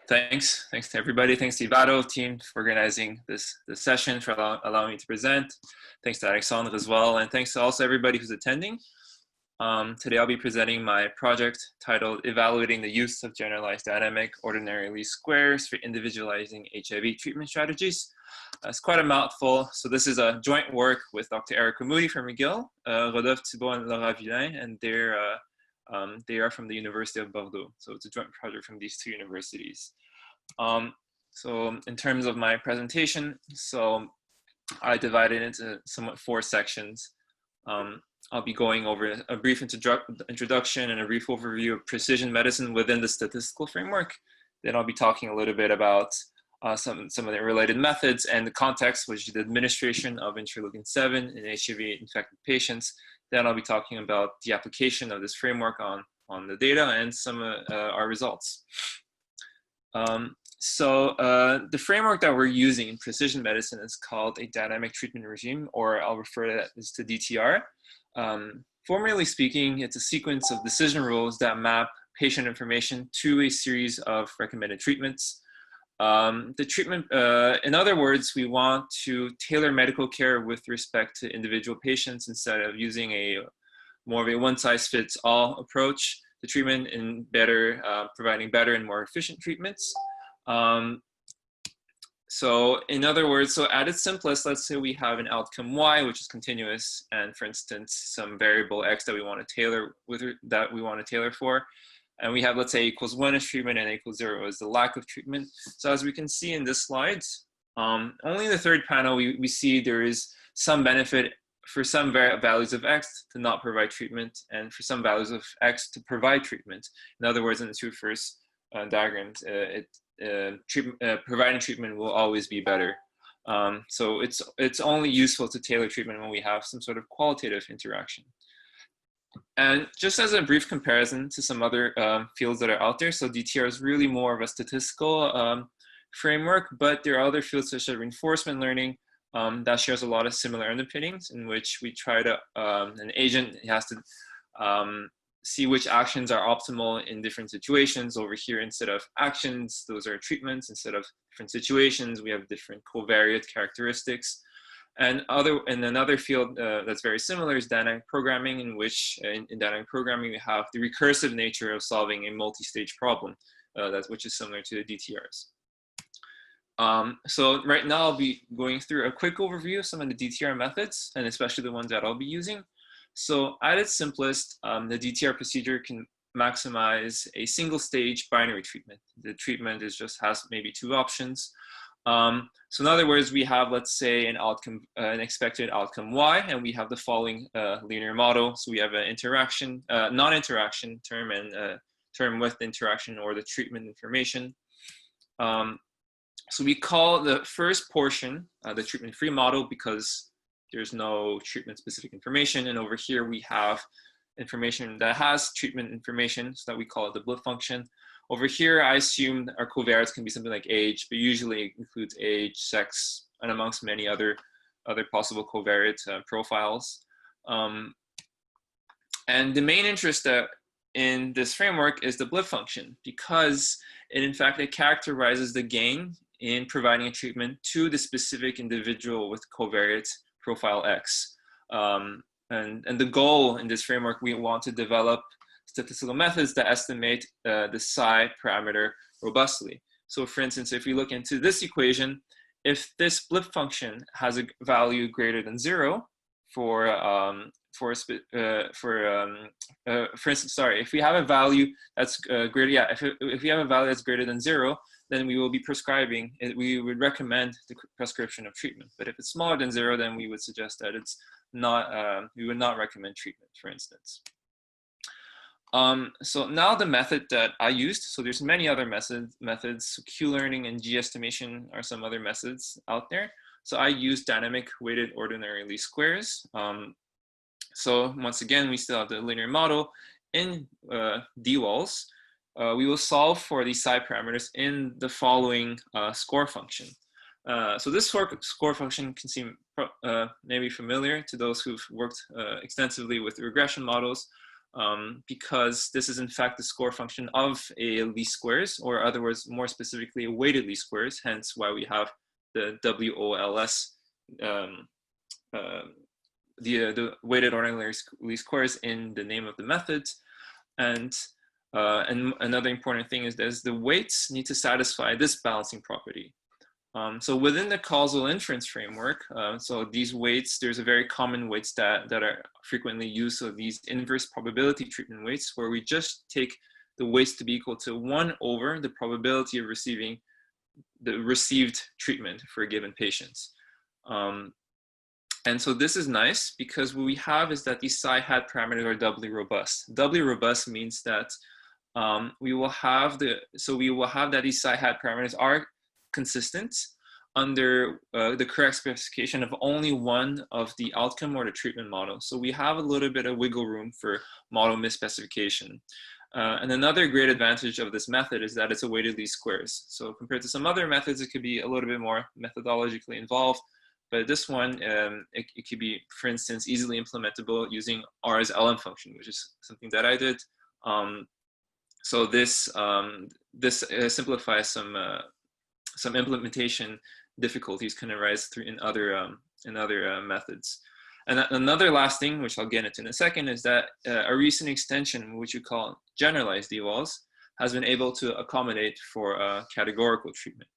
Thanks to everybody. Thanks to IVADO team for organizing this session, for allowing me to present. Thanks to Alexandre as well, and thanks to also everybody who's attending. Today I'll be presenting my project titled Evaluating the Use of Generalized Dynamic Ordinary Least Squares for Individualizing HIV Treatment Strategies. It's quite a mouthful, so this is a joint work with Dr. Erica Moody from McGill, Rodolphe Thibault and Laura Villain, and they are from the University of Bordeaux. So it's a joint project from these two universities. So in terms of my presentation, so I divided it into somewhat 4 sections. I'll be going over a brief introduction and a brief overview of precision medicine within the statistical framework. Then I'll be talking a little bit about some of the related methods and the context, which is the administration of Interleukin 7 in HIV-infected patients. Then I'll be talking about the application of this framework on the data and some of our results. The framework that we're using in precision medicine is called a dynamic treatment regime, or I'll refer to that as to DTR. Formally speaking, it's a sequence of decision rules that map patient information to a series of recommended treatments. The treatment, in other words, we want to tailor medical care with respect to individual patients instead of using more of a one-size-fits-all approach to treatment and providing better and more efficient treatments. So in other words, so at its simplest, let's say we have an outcome Y, which is continuous, and for instance, some variable X that we want to tailor for. And we have, let's say, equals 1 is treatment and equals 0 is the lack of treatment. So as we can see in this slide, only in the third panel, we see there is some benefit for some values of X to not provide treatment and for some values of X to provide treatment. In other words, in the 2 first diagrams, providing treatment will always be better. So it's only useful to tailor treatment when we have some sort of qualitative interaction. And just as a brief comparison to some other fields that are out there, so DTR is really more of a statistical framework, but there are other fields such as reinforcement learning that shares a lot of similar underpinnings, in which we try to, an agent has to see which actions are optimal in different situations. Over here, instead of actions, those are treatments. Instead of different situations, we have different covariate characteristics. And another field that's very similar is dynamic programming, in which in dynamic programming we have the recursive nature of solving a multi-stage problem, which is similar to the DTRs. So right now I'll be going through a quick overview of some of the DTR methods, and especially the ones that I'll be using. So at its simplest, the DTR procedure can maximize a single stage binary treatment. The treatment has maybe 2 options. So in other words, we have, let's say, an expected outcome Y, and we have the following linear model. So we have an interaction, non-interaction term, and a term with interaction or the treatment information. So we call the first portion the treatment-free model because there's no treatment-specific information. And over here, we have information that has treatment information, so that we call it the blip function. Over here, I assume our covariates can be something like age, but usually it includes age, sex, and amongst many other possible covariate profiles. And the main interest in this framework is the blip function, because it characterizes the gain in providing a treatment to the specific individual with covariate profile X. And the goal in this framework, we want to develop statistical methods that estimate the psi parameter robustly. So for instance, if we look into this equation, if this blip function has a value greater than 0 if we have a value that's if we have a value that's greater than 0, then we will be prescribing it. We would recommend the prescription of treatment. But if it's smaller than 0, then we would suggest that it's not. We would not recommend treatment, for instance. So now the method that I used. So there's many other methods. So Q-learning and G-estimation are some other methods out there. So I use dynamic weighted ordinary least squares. So once again, we still have the linear model in G-dWOLS. We will solve for these psi parameters in the following score function. So this score function can seem maybe familiar to those who've worked extensively with regression models. because this is in fact the score function of a least squares, or in other words, more specifically, a weighted least squares, hence why we have the WOLS, the weighted ordinary least squares in the name of the method. And another important thing is that the weights need to satisfy this balancing property. So within the causal inference framework, so these weights, there's a very common weights that are frequently used. So these inverse probability treatment weights, where we just take the weights to be equal to 1 over the probability of receiving the received treatment for a given patient. And so this is nice because what we have is that these psi-hat parameters are doubly robust. Doubly robust means that we will have that these psi-hat parameters are consistent under the correct specification of only one of the outcome or the treatment model. So we have a little bit of wiggle room for model misspecification. And another great advantage of this method is that it's a weighted least squares. So compared to some other methods, it could be a little bit more methodologically involved. But this one, it could be, for instance, easily implementable using R's LM function, which is something that I did. So this simplifies some implementation difficulties can arise in other methods. And another last thing, which I'll get into in a second, is that a recent extension, which we call generalized G-dWOLS, has been able to accommodate for categorical treatment.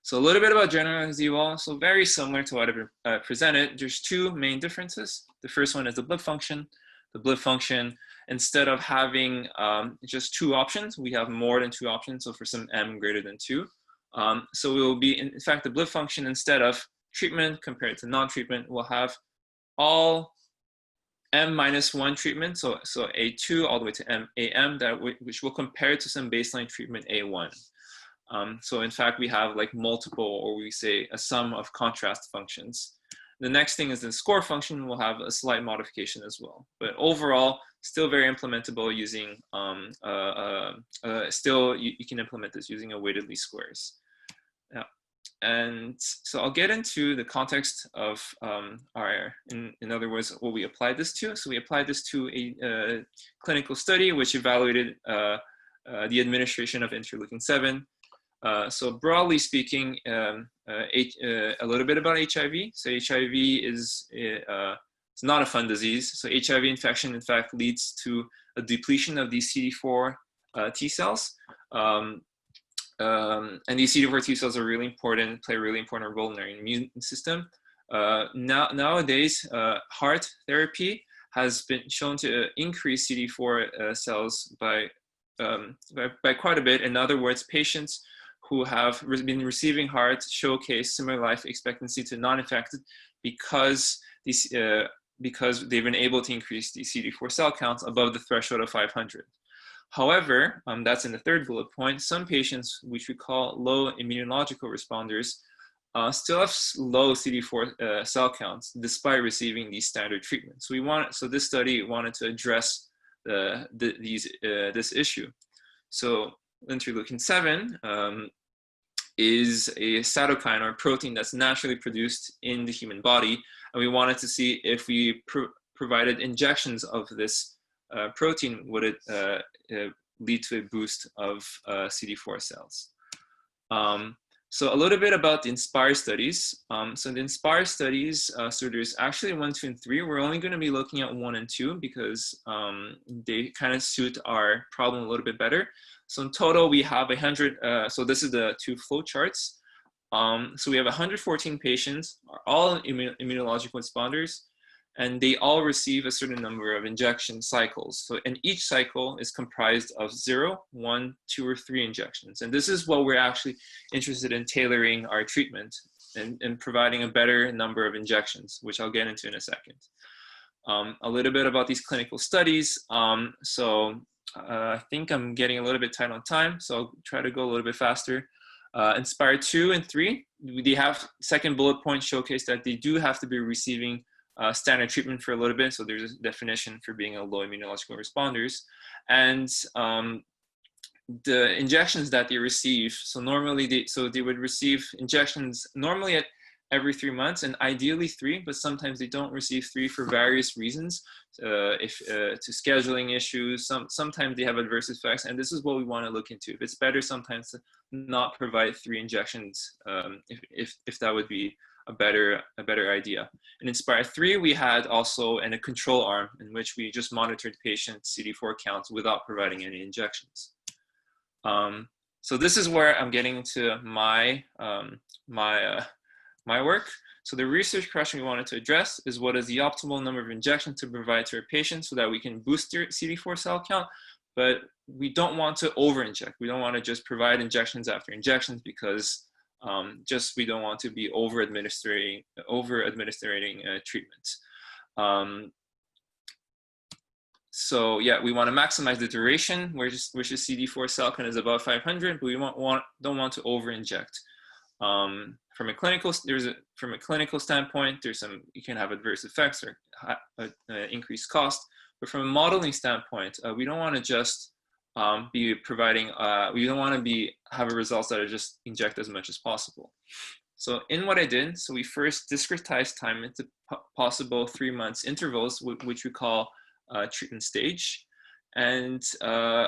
So a little bit about generalized G-dWOLS. So very similar to what I've presented. There's two main differences. The first one is the blip function. The blip function, instead of having just 2 options, we have more than 2 options. So for some m greater than 2. So it will be, in fact, the blip function, instead of treatment compared to non-treatment, will have all m-1 treatment, so A2 all the way to AM, which will compare to some baseline treatment A1. So in fact, we have like multiple, or we say a sum of contrast functions. The next thing is the score function will have a slight modification as well. But overall, still very implementable using, you can implement this using a weighted least squares. Yeah. And so I'll get into the context of in other words, what we applied this to. So we applied this to a clinical study which evaluated the administration of interleukin 7. So broadly speaking, a little bit about HIV. So HIV is it's not a fun disease. So HIV infection, in fact, leads to a depletion of these CD4 T cells. And these CD4 T cells are really important, play a really important role in our immune system. Nowadays, heart therapy has been shown to increase CD4 cells by quite a bit. In other words, patients who have been receiving heart showcase similar life expectancy to non-infected because they've been able to increase the CD4 cell counts above the threshold of 500. However, that's in the third bullet point, some patients, which we call low immunological responders, still have low CD4 cell counts despite receiving these standard treatments. So this study wanted to address this issue. So interleukin 7 is a cytokine or protein that's naturally produced in the human body, and we wanted to see if we provided injections of this protein, would it lead to a boost of CD4 cells. So a little bit about the INSPIRE studies. So the INSPIRE studies, so there's actually 1, 2, and 3. We're only going to be looking at 1 and 2 because they kind of suit our problem a little bit better. So in total, we have 100. So this is the 2 flow charts. So we have 114 patients, are all immunological responders, and they all receive a certain number of injection cycles. So, and each cycle is comprised of 0, 1, 2, or 3 injections. And this is what we're actually interested in tailoring our treatment and providing a better number of injections, which I'll get into in a second. A little bit about these clinical studies. I think I'm getting a little bit tight on time, so I'll try to go a little bit faster. INSPIRE 2 and 3, they have second bullet point showcase that they do have to be receiving standard treatment for a little bit. So there's a definition for being a low immunological responders. And the injections that they receive, so normally they would receive injections normally at every 3 months, and ideally 3, but sometimes they don't receive 3 for various reasons, to scheduling issues. Sometimes they have adverse effects, and this is what we want to look into. If it's better sometimes to not provide 3 injections, if that would be a better idea. In Inspire 3, we had also a control arm in which we just monitored patients' CD4 counts without providing any injections. So this is where I'm getting into my work. So the research question we wanted to address is, what is the optimal number of injections to provide to our patients so that we can boost their CD4 cell count, but we don't want to over-inject. We don't want to just provide injections after injections, because we don't want to be over-administering treatments. So yeah, we want to maximize the duration, which is CD4 cell count is above 500, but we don't want to over-inject. From a clinical standpoint, you can have adverse effects or increased cost. But from a modeling standpoint, we don't want to just be providing. We don't want to have results that are just inject as much as possible. So in what I did, so we first discretized time into possible 3 months intervals, which we call treatment stage. And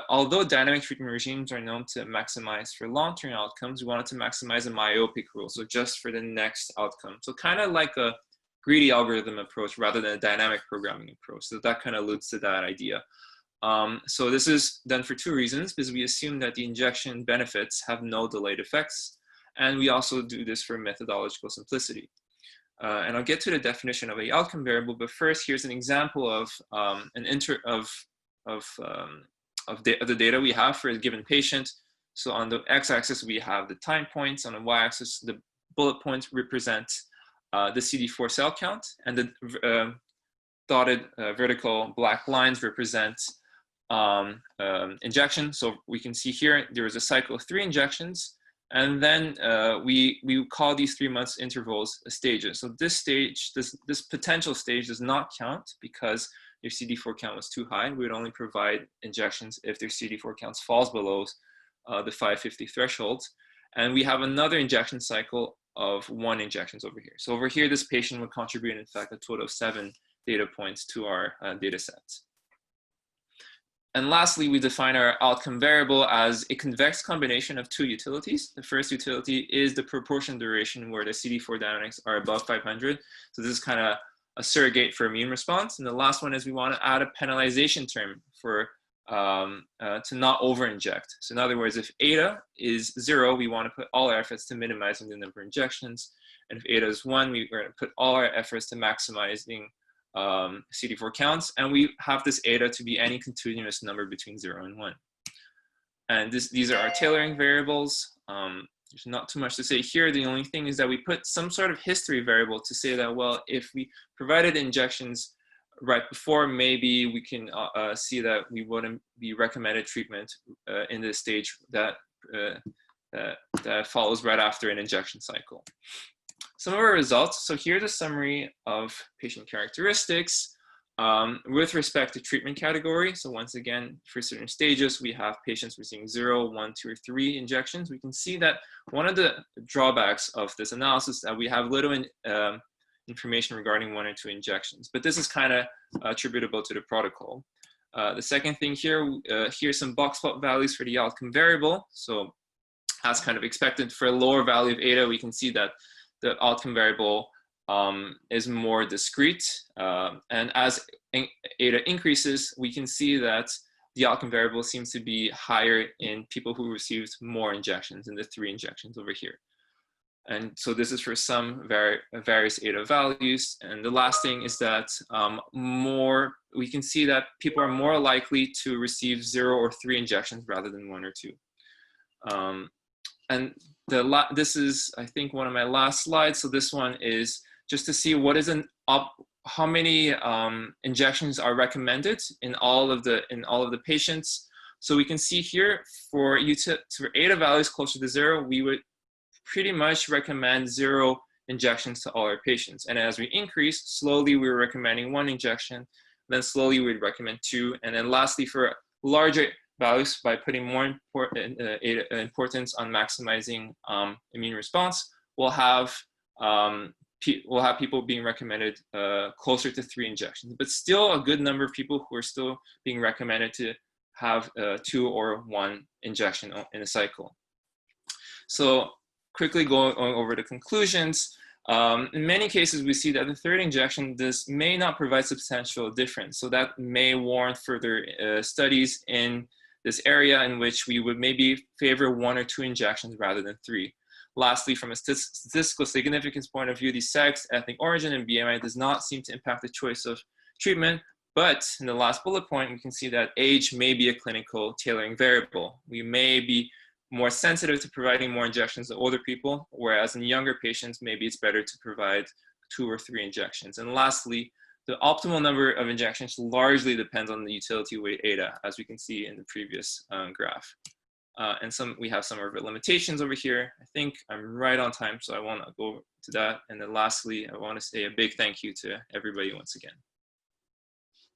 although dynamic treatment regimes are known to maximize for long-term outcomes, we wanted to maximize a myopic rule, so just for the next outcome. So kind of like a greedy algorithm approach rather than a dynamic programming approach. So that kind of alludes to that idea. So this is done for 2 reasons, because we assume that the injection benefits have no delayed effects. And we also do this for methodological simplicity. And I'll get to the definition of an outcome variable, but first here's an example of the data we have for a given patient. So on the x-axis, we have the time points. On the y-axis, the bullet points represent the CD4 cell count, and the dotted vertical black lines represent injection. So we can see here, there was a cycle of 3 injections, and then we call these 3 months intervals stages. So this stage, this potential stage does not count because their CD4 count was too high. We would only provide injections if their CD4 counts falls below the 550 threshold. And we have another injection cycle of 1 injections over here. So over here, this patient would contribute, in fact, a total of 7 data points to our data sets. And lastly, we define our outcome variable as a convex combination of 2 utilities. The first utility is the proportion duration where the CD4 dynamics are above 500. So this is kind of a surrogate for immune response. And the last one is we want to add a penalization term for to not over-inject. So in other words, if eta is 0, we want to put all our efforts to minimizing the number of injections. And if eta is 1, we're going to put all our efforts to maximizing CD4 counts. And we have this eta to be any continuous number between 0 and 1. And these are our tailoring variables. There's not too much to say here. The only thing is that we put some sort of history variable to say that, well, if we provided injections right before, maybe we can see that we wouldn't be recommended treatment in this stage that follows right after an injection cycle. Some of our results. So here's a summary of patient characteristics with respect to treatment category. So once again, for certain stages, we have patients receiving 0, 1, 2, or 3 injections. We can see that one of the drawbacks of this analysis is that we have little information regarding 1 or 2 injections, but this is kind of attributable to the protocol. The second thing here, here's some box plot values for the outcome variable. So as kind of expected, for a lower value of eta, we can see that the outcome variable is more discrete. And as eta increases, we can see that the outcome variable seems to be higher in people who received more injections, in the 3 injections over here. And so this is for some various eta values. And the last thing is that we can see that people are more likely to receive 0 or 3 injections rather than 1 or 2. And this is, I think, one of my last slides. So this one is just to see what is how many injections are recommended in all of the patients. So we can see here for eta values closer to 0, we would pretty much recommend 0 injections to all our patients. And as we increase, slowly we're recommending 1 injection, then slowly we'd recommend 2. And then lastly, for larger values, by putting more importance on maximizing immune response, we'll have we'll have people being recommended closer to 3 injections, but still a good number of people who are still being recommended to have 2 or 1 injection in a cycle. So quickly going over the conclusions, in many cases we see that the 3rd injection may not provide substantial difference. So that may warrant further studies in this area in which we would maybe favor 1 or 2 injections rather than 3. Lastly, from a statistical significance point of view, the sex, ethnic origin, and BMI does not seem to impact the choice of treatment. But in the last bullet point, we can see that age may be a clinical tailoring variable. We may be more sensitive to providing more injections to older people, whereas in younger patients, maybe it's better to provide 2 or 3 injections. And lastly, the optimal number of injections largely depends on the utility weight eta, as we can see in the previous graph. And we have some of our limitations over here. I think I'm right on time, so I won't go to that. And then lastly, I want to say a big thank you to everybody once again.